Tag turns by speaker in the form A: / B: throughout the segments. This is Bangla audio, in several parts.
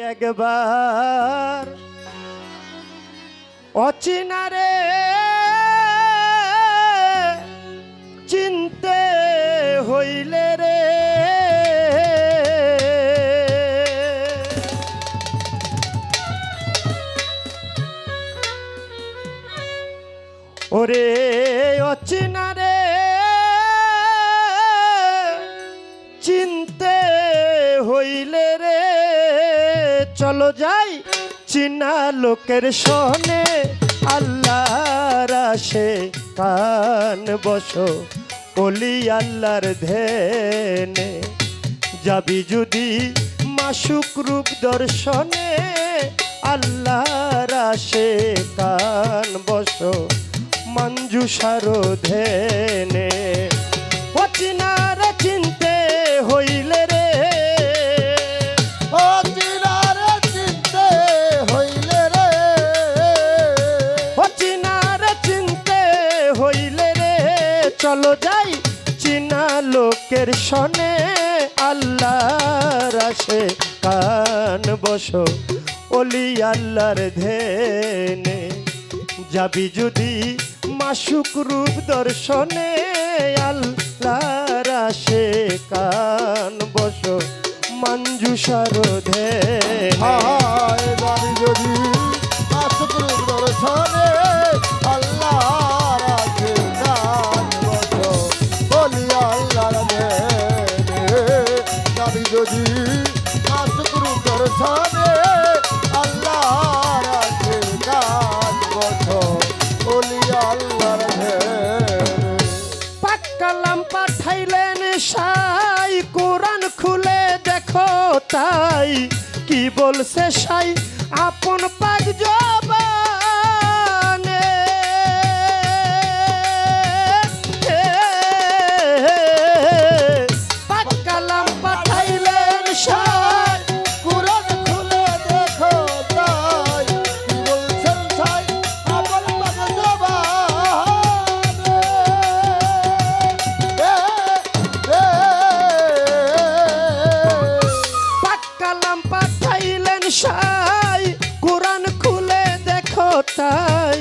A: একবার অচিনারে চিনতে হইলে রে ওরে অচিনারে চিনতে হইলে রে চলো যাই চিনা লোকের সনে আল্লাহর আশে কান বসো ওলি আল্লাহর ধ্যানে যাবি যদি মাসুক রূপ দর্শনে আল্লাহর আশে কান বসো মঞ্জুষার ধ্যানে অচিনার চিনতে হইলে রে
B: অচিনার চিনতে হইলে রে
A: অচিনার চিনতে হইলে রে চলো যাই চিনা লোকের সনে আল্লাহর আশে কান বসো ওলি আল্লাহর ধ্যানে যাবি যদি মাসুক রূপ দর্শনে আল্লাহর আশে কান বসো মঞ্জুষার ধ্যানে
B: হায় যাবি যদি মাসুক রূপ দর্শনে আল্লাহর আশে কান বসো ওলি আল্লাহর ধ্যানে যাবি যদি মাসুক রূপ দর্শনে আল্লাহর আশে কান বসো ওলি আল্লাহর ধ্যানে
A: পাক্কালাম পাঠাইলেন সাই কোরআন খুলে দেখো তাই কি বলছে সাই আপন পাক জবানে পাক্কালাম পাঠাইলেন সাই
B: কুরআন খুলে দেখো তাই কি বলছেন সাই আপন পাক জবানে
A: পাক্কালাম পাঠাইলেন সাই কোরআন খুলে দেখো তাই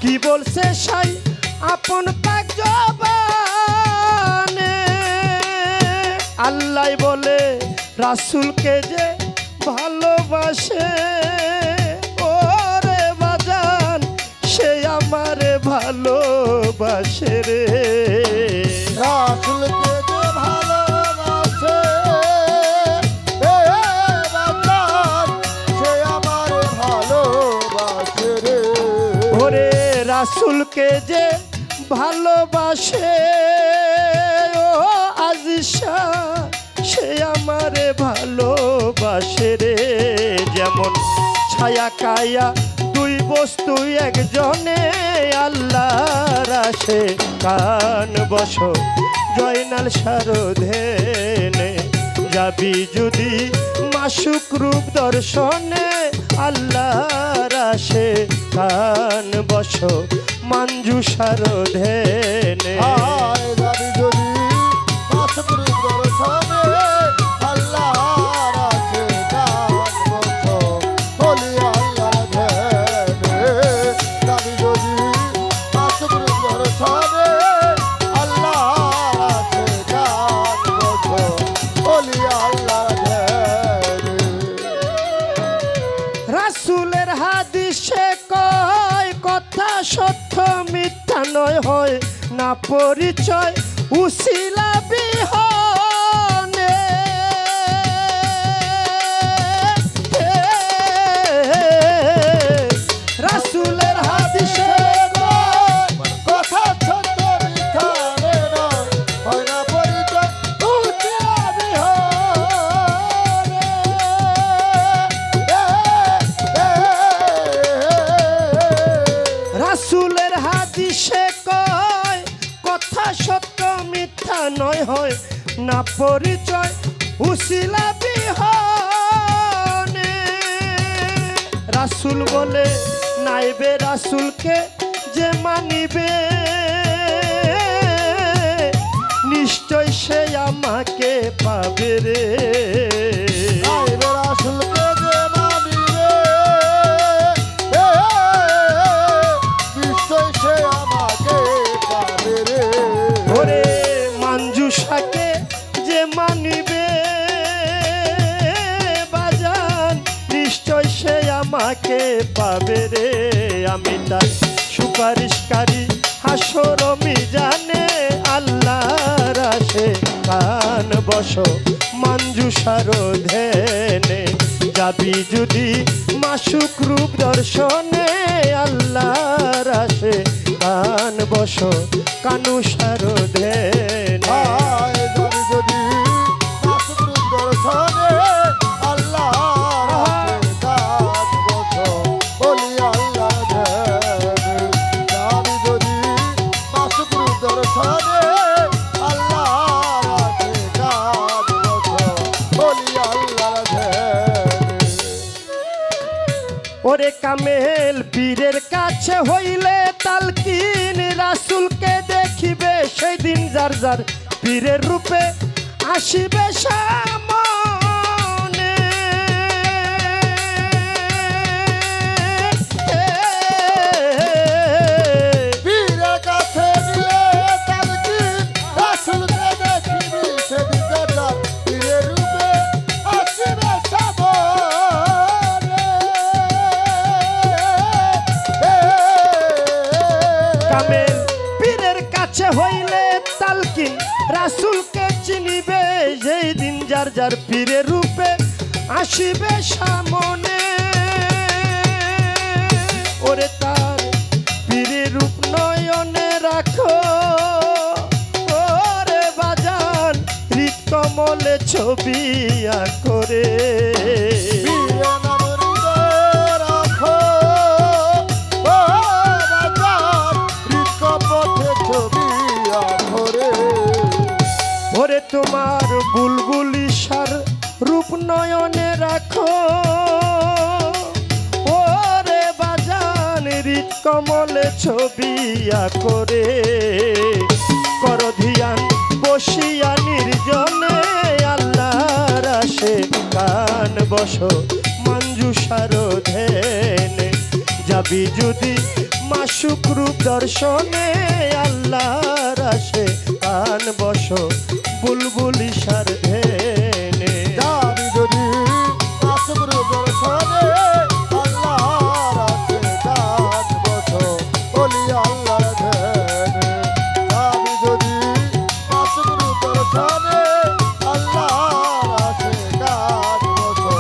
A: কি বলছে সাই আপন পাক জবানে আল্লাহ বলে রাসূলকে যে ভালোবাসে ওরে বাজান সে আমারে ভালোবাসে রে
B: রাসূলকে যে ভালোবাসে বান্দার সে আমার ভালোবাসে রে
A: ওরে রাসূলকে যে ভালোবাসে ও আজিশা সে আমারে ভালোবাসে রে যেমন ছায়া কায়া দুই বস্তু একজনে আল্লাহর আশে কান বসো জয়নাল সারধেনে যাবি যদি মাসুক রূপ দর্শনে আল্লাহর আশে কান বসো মঞ্জুষার ধ্যানে
B: হায় যাবি যদি মাসুক রূপ দর্শনে আল্লাহর আশে কান বসো ওলি আল্লাহর ধ্যানে যাবি যদি মাসুক রূপ দর্শনে আল্লাহর আশে কান বসো ওলি আল্লাহর ধ্যানে
A: রাসূলের হাদিসে কয় কথা সত্য মিথ্যা নয় হয় না পরিচয় উসিলা বিহনে রাসূলের হাদিসে
B: কথা সত্য মিথ্যা রে নয় হয় না পরিচয় উচিলা বিহনে
A: রাসূলের হাদিসে কয় কথা সত্য মিথ্যা নয় হয় না পরিচয় উসিলা বিহনে রাসূল বলে নাইবে রাসূলকে যে মানিবে নিশ্চয় সে আমাকে পাবে রে
B: রাসূলকে যে
A: আমাকে পাবে রে, আমি তার সুপারিশকারী হাসর মিজানে, আল্লাহর আসে কান বসো মঞ্জুষার ধ্যানে, যাবি যদি মাসুক রূপ দর্শনে, আল্লাহর আসে কান বসো কানুষার ধ্যানে।
B: আয় যাবি যদি মাসুক রূপ দর্শনে, আল্লাহর কান বসো বলি আল্লাহ ধ্যানে। যাবি যদি মাসুক রূপ দর্শনে, আল্লাহর কান বসো বলি আল্লাহ ধ্যানে।
A: ওরে কামেল পীরের কাছে হইলে তালকিন, রাসূলকে দেখিবে সেই দিন যার যার পীরের রূপে আসিবে সামনে।
B: পীরের কাছে গেলে তালকিন, রাসূলকে দেখিবি সেদিন যার যার পীরের রূপে আসিবে সামনে।
A: কামেল পীরের কাছে হইলে তালকিন, রাসূলকে চিনিবে যেই দিন যার যার পীরের রূপে আসিবে সামনে। ওরে তার পীরের রূপ নয়নে রাখো, ওরে বাজান হৃদ কমলে ছবি করে।
B: পীরের নাম হৃদয়ে রাখো, ও রাজার হৃদকপথে ছবি আঁকো রে।
A: ওরে তোমার বুলবুলি সার রূপ নয়নে রাখো, ওরে বাজান হৃদ কমলে ছবি করে। কর ধিয়ান বসিয়া নির্জনে, আল্লাহর আসে কান বসো মঞ্জুষার ধ্যানে, যাবি যদি মাসুক রূপ দর্শনে, আল্লাহর আসে কান বসো বুলবুলি সার ধ্যানে।
B: যাবি যদি মাসুক রূপ দর্শনে, আল্লাহর আসে কান বসো বলি আল্লাহ ধ্যানে। যাবি যদি মাসুক রূপ দর্শনে, আল্লাহর আসে কান বসো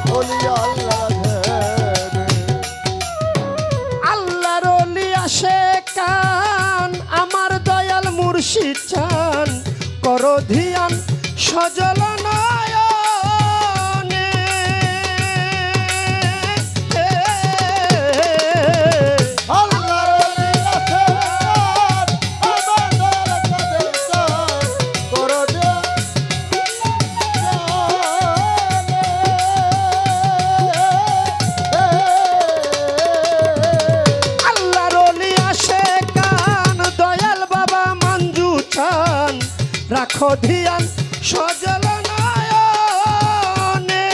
B: বলি আল্লাহ ধ্যানে।
A: আল্লাহর ওলি আসে কান, আমার দয়াল মুর্শিদ চান, কর ধিয়ান সজল নয়নে।
B: আল্লাহর ওলি আসে কান, আমার দয়াল কাদের চান, করো
A: আল্লাহর ওলি আসে কান, দয়াল বাবা মঞ্জু চান, রাখো ধিয়ান সজল নয়নে।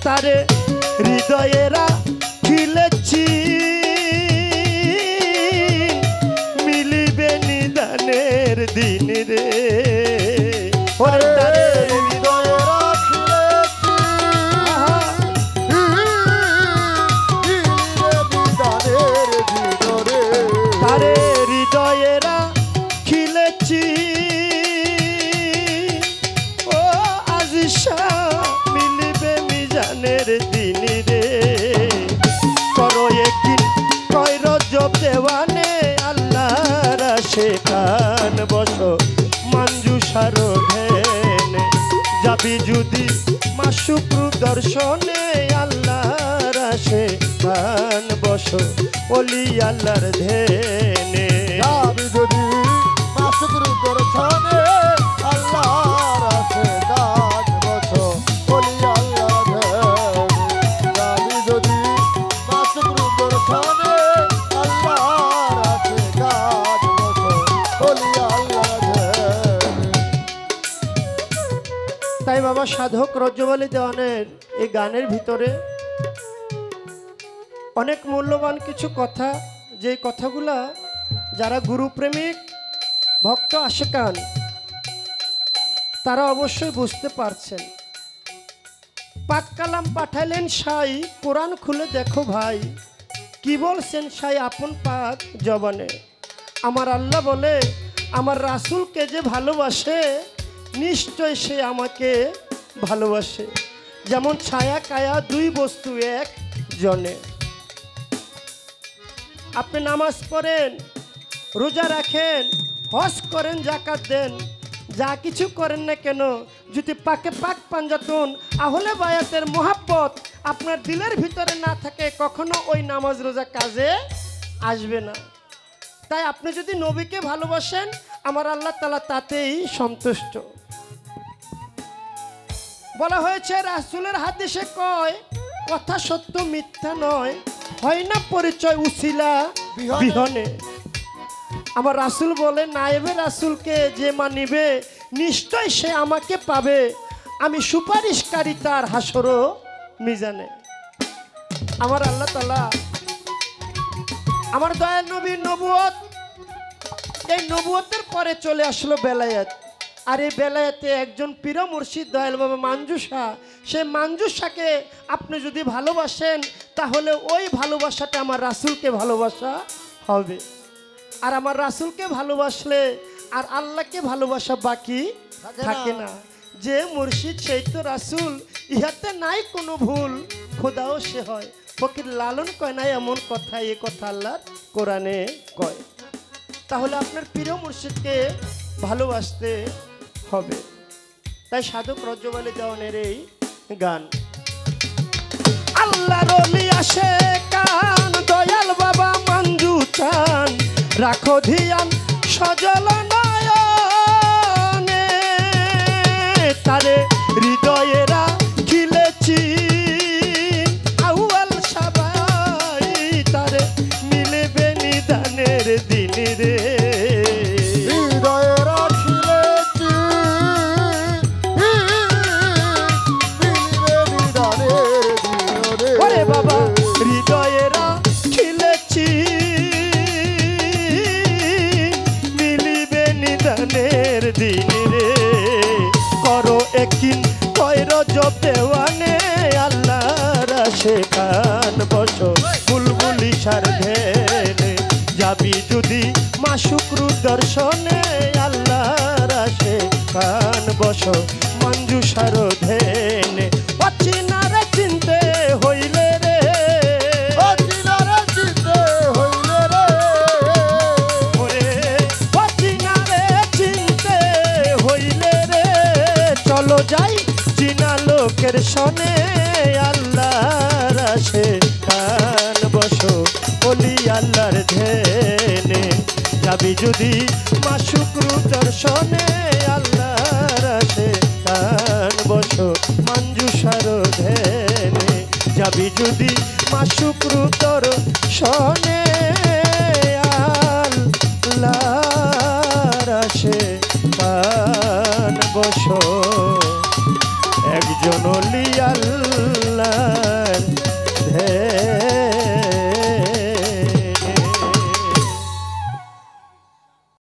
A: তারে হৃদয়েরা খিলেছি, মিলিবে নিদানের দিন রে। ওরে তারে
B: হৃদয়ে রাখিলেছি, বিদানের ভিতরে।
A: তারে হৃদয়েরা খিলেছি, ও আজিশা মিলিবে মিজানের দিন রে। করো একদিন কয় রজব দেওয়ানে, আল্লাহর আসে কান বসো মঞ্জুষার ধ্যানে, যাবি যদি মাসুক রূপ দর্শনে, আল্লাহর আসে কান বসো ওলি আল্লাহর ধ্যানে।
B: যাবি যদি মাসুক রূপ দর্শনে, আল্লাহর আসে কান বসো বলি আল্লাহ ধ্যানে। যাবি যদি মাসুক রূপ দর্শনে, আল্লাহর আসে কান বসো বলি আল্লাহ ধ্যানে।
A: তাই বাবা সাধক রজ্জুবলী দেওয়ানের এই গানের ভিতরে অনেক মূল্যবান কিছু কথা, যে কথাগুলা যারা গুরুপ্রেমিক ভক্ত আশেকান তারা অবশ্যই বুঝতে পারছেন। পাক কালাম পাঠাইলেন সাই, কোরআন খুলে দেখো ভাই, কি বলছেন সাই আপন পাক জবানে। আমার আল্লাহ বলে আমার রাসূলকে যে ভালোবাসে নিশ্চয় সে আমাকে ভালোবাসে। যেমন ছায়া কায়া দুই বস্তু এক জনে। আপনি নামাজ পড়েন, রোজা রাখেন, হজ করেন, যাকাত দেন, যা কিছু করেন না কেন, যদি পাকে পাক পাঞ্জাতন আহলে বায়াতের মোহাব্বত আপনার দিলের ভিতরে না থাকে, কখনো ওই নামাজ রোজা কাজে আসবে না। তাই আপনি যদি নবীকে ভালোবাসেন, আমার আল্লাহ তাআলা তাতেই সন্তুষ্ট। বলা হয়েছে রাসূলের হাদিসে কয়, কথা সত্য মিথ্যা নয়, হয় না পরিচয় উছিলা বিহনে। আমার রাসূল বলে নায়েবে রাসূলকে যে মানিবে নিশ্চয় সে আমাকে পাবে, আমি সুপারিশকারী তার হাসর মিজানে। আমার আল্লাহ তাআলা আমার দয়াল নবীর নবুয়ত, এই নবুয়তের পরে চলে আসলো বেলায়েত। আর এই বেলায়েতে একজন পীর মুর্শিদ দয়াল বাবা মানজুসা, সেই মানজুসাকে আপনি যদি ভালোবাসেন তাহলে ওই ভালোবাসাটা আমার রাসূলকে ভালোবাসা হবে। আর আমার রাসূলকে ভালোবাসলে আর আল্লাহকে ভালোবাসা বাকি থাকে না। যে মুর্শিদ সেই তো রাসূল, ইহাতে নাই কোনো ভুল, খোদাও সে হয়। ফকির লালন কয় নাই এমন কথা, এ কথা আল্লাহর কোরআনে কয়। তাহলে আপনার প্রিয় মুর্শিদকে ভালোবাসতে হবে। তাই সাধক রজব আলী দেওয়ানের এই গান। আল্লাহর ওলি আসে কান, দয়াল বাবা মঞ্জু চান, রাখো ধিয়ান সজল নয়নে, তারে হৃদয়েরা খিলেছি আউয়াল সবাই, তারে মিলবে নিদানের দিন রে।
B: হৃদয়ে রাখিলেছি, মিলিবে নিদানের দিনে।
A: ওরে বাবা হৃদয়েরা খিলেছি, মিলিবে নিদানের দিন রে। করো একিন কয় রজব দেওয়ানে, আল্লাহর আশে কান বসো বুলবুলি সার ধেনে, যাবি যদি মাশুকরু দর্শনে, আল্লাহর আশে কান বসো মঞ্জুসার ধেনে। অচিনারে চিনতে হইলে রে,
B: অচিনারে চিনতে হইলে রে,
A: ওরে অচিনারে চিনতে হইলে রে, চলো যাই চিনা লোকের শনে, আল্লাহর আশে কান বসো বলি আল্লাহর ধেনে, যাবি যদি মাশুকরু দর্শনে, আল্লাহর আশে কান বসো মঞ্জুসার ধেনে, যাবি যদি মাশুকরু দর্শনে, আল্লাহর আশে কান বসো একজন ওলি আল্লাহর ধেনে।